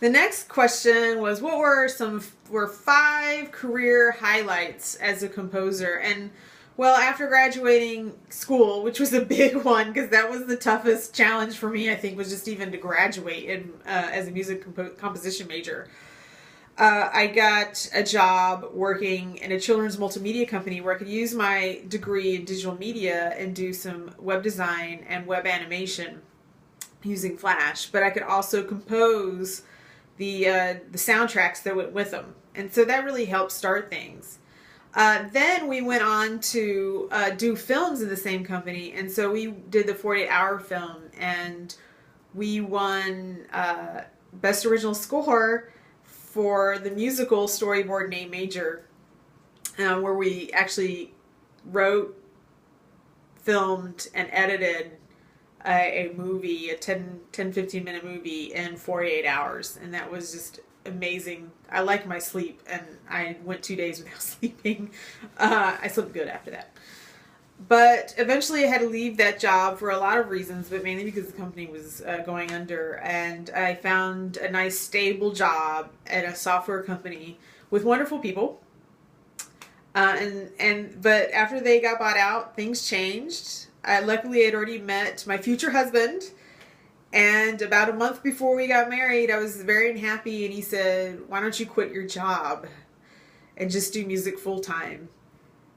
The next question was, what were 5 career highlights as a composer? And well, after graduating school, which was a big one because that was the toughest challenge for me, I think, was just even to graduate as a music composition major. I got a job working in a children's multimedia company where I could use my degree in digital media and do some web design and web animation using Flash, but I could also compose the soundtracks that went with them, and so that really helped start things. Then we went on to do films in the same company, and so we did the 48-hour film, and we won Best Original Score for the musical storyboard named Major, where we actually wrote, filmed, and edited a movie, a 15 minute movie in 48 hours. And that was just amazing. I like my sleep, and I went 2 days without sleeping. I slept good after that. But eventually I had to leave that job for a lot of reasons, but mainly because the company was going under. And I found a nice stable job at a software company with wonderful people. But after they got bought out, things changed. Luckily, I'd already met my future husband. And about a month before we got married, I was very unhappy. And he said, why don't you quit your job and just do music full time?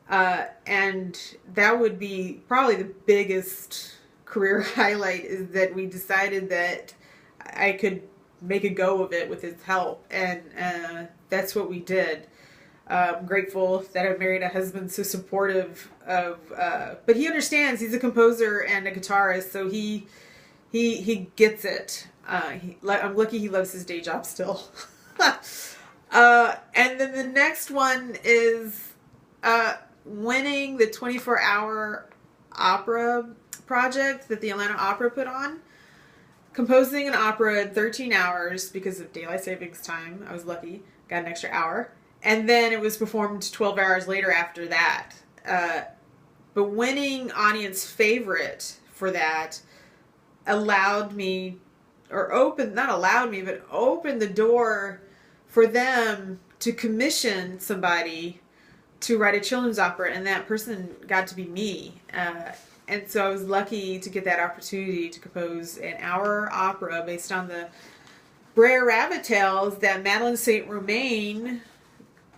And that would be probably the biggest career highlight, is that we decided that I could make a go of it with his help. And that's what we did. I'm grateful that I married a husband so supportive of, but he understands. He's a composer and a guitarist, so he gets it. I'm lucky he loves his day job still. And then the next one is winning the 24-hour opera project that the Atlanta Opera put on. Composing an opera in 13 hours because of daylight savings time. I was lucky. Got an extra hour. And then it was performed 12 hours later after that. But winning audience favorite for that allowed me, or opened the door for them to commission somebody to write a children's opera, and that person got to be me. And so I was lucky to get that opportunity to compose an hour opera based on the Brer Rabbit tales that Madeline St. Romain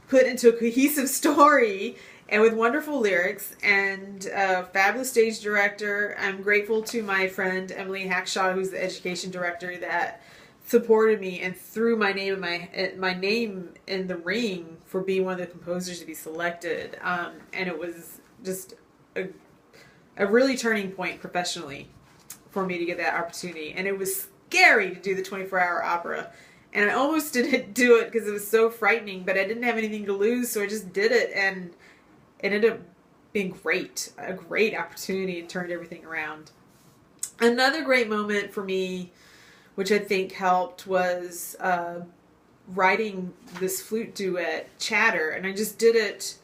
put into a cohesive story, and with wonderful lyrics and a fabulous stage director. I'm grateful to my friend Emily Hackshaw, who's the education director, that supported me and threw my name in the ring for being one of the composers to be selected. And it was just a really turning point professionally for me to get that opportunity. And it was scary to do the 24-hour opera. And I almost didn't do it because it was so frightening, but I didn't have anything to lose, so I just did it, and it ended up being great. A great opportunity, and turned everything around. Another great moment for me, which I think helped, was writing this flute duet, Chatter, and I just did it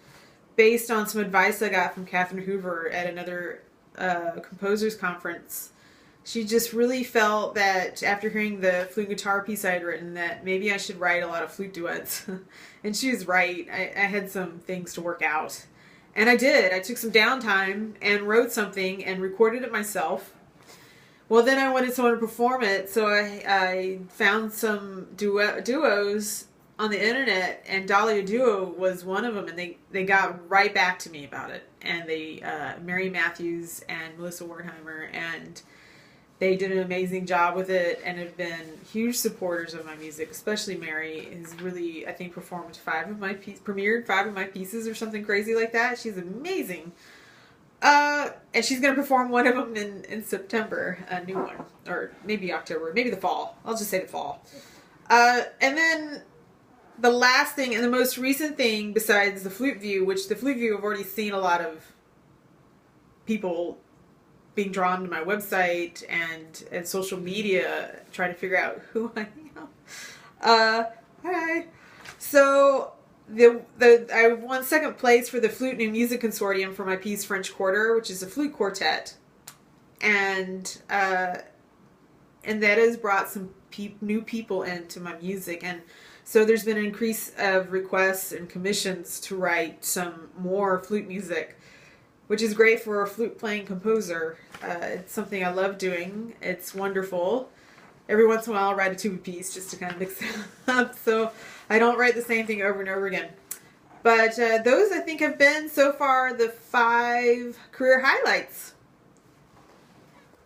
based on some advice I got from Catherine Hoover at another composers conference. She just really felt that after hearing the flute guitar piece I had written, that maybe I should write a lot of flute duets. And she was right. I had some things to work out. And I did. I took some downtime and wrote something and recorded it myself. Well, then I wanted someone to perform it, so I found some duos on the internet, and Dahlia Duo was one of them, and they got right back to me about it. And Mary Matthews and Melissa Wertheimer, and they did an amazing job with it and have been huge supporters of my music. Especially Mary has really, I think, premiered 5 of my pieces or something crazy like that. She's amazing. And she's going to perform one of them in September, a new one, or maybe October, maybe the fall. I'll just say the fall. And then the last thing and the most recent thing besides the Flute View, which the Flute View I've already seen a lot of people being drawn to my website and social media, trying to figure out who I am. Hi. So I won second place for the Flute New Music Consortium for my piece French Quarter, which is a flute quartet, and that has brought some new people into my music. And so there's been an increase of requests and commissions to write some more flute music, which is great for a flute playing composer. It's something I love doing. It's wonderful. Every once in a while I'll write a tuba piece just to kind of mix it up, so I don't write the same thing over and over again. But those, I think, have been so far the 5 career highlights.